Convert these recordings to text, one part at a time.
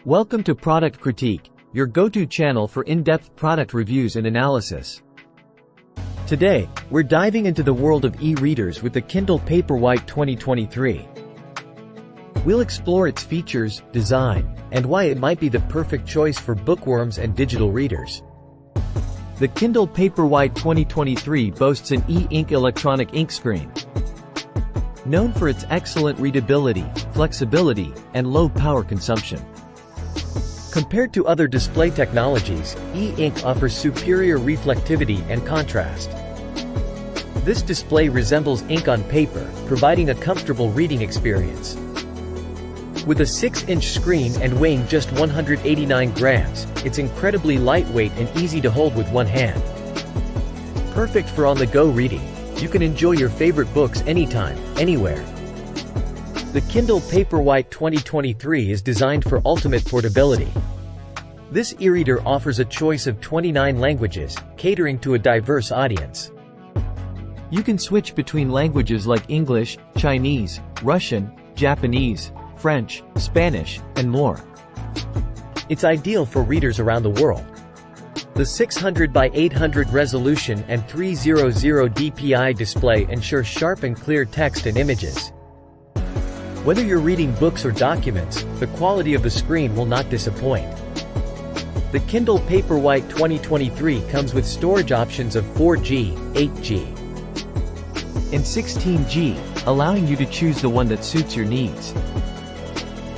Welcome to Product Critique, your go-to channel for in-depth product reviews and analysis. Today, we're diving into the world of e-readers with the Kindle Paperwhite 2023. We'll explore its features, design, and why it might be the perfect choice for bookworms and digital readers. The Kindle Paperwhite 2023 boasts an e-ink electronic ink screen. Known for its excellent readability, flexibility, and low power consumption. Compared to other display technologies, e-ink offers superior reflectivity and contrast. This display resembles ink on paper, providing a comfortable reading experience. With a 6-inch screen and weighing just 189 grams, it's incredibly lightweight and easy to hold with one hand. Perfect for on-the-go reading, you can enjoy your favorite books anytime, anywhere. The Kindle Paperwhite 2023 is designed for ultimate portability. This e-reader offers a choice of 29 languages, catering to a diverse audience. You can switch between languages like English, Chinese, Russian, Japanese, French, Spanish, and more. It's ideal for readers around the world. The 600 by 800 resolution and 300 dpi display ensure sharp and clear text and images. Whether you're reading books or documents, the quality of the screen will not disappoint. The Kindle Paperwhite 2023 comes with storage options of 4G, 8G, and 16G, allowing you to choose the one that suits your needs.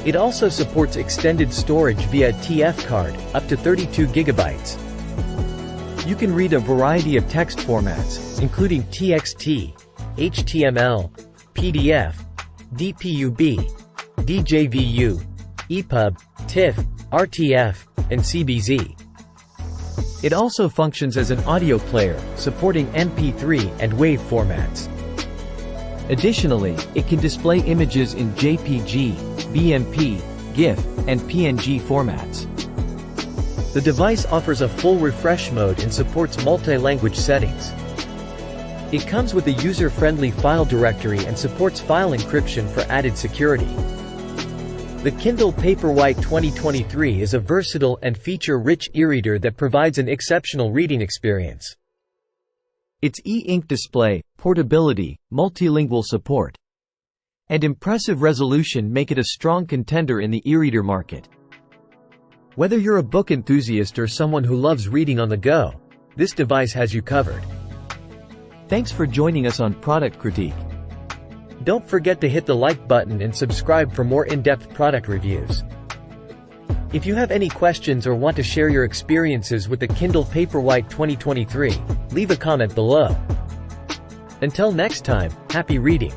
It also supports extended storage via TF card, up to 32 gigabytes. You can read a variety of text formats, including TXT, HTML, PDF, DPUB, DJVU, EPUB, TIFF, RTF, and CBZ. It also functions as an audio player, supporting MP3 and WAV formats. Additionally, it can display images in JPG, BMP, GIF, and PNG formats. The device offers a full refresh mode and supports multi-language settings. It comes with a user-friendly file directory and supports file encryption for added security. The Kindle Paperwhite 2023 is a versatile and feature-rich e-reader that provides an exceptional reading experience. Its e-ink display, portability, multilingual support, and impressive resolution make it a strong contender in the e-reader market. Whether you're a book enthusiast or someone who loves reading on the go, this device has you covered. Thanks for joining us on Product Critique. Don't forget to hit the like button and subscribe for more in-depth product reviews. If you have any questions or want to share your experiences with the Kindle Paperwhite 2023, leave a comment below. Until next time, happy reading!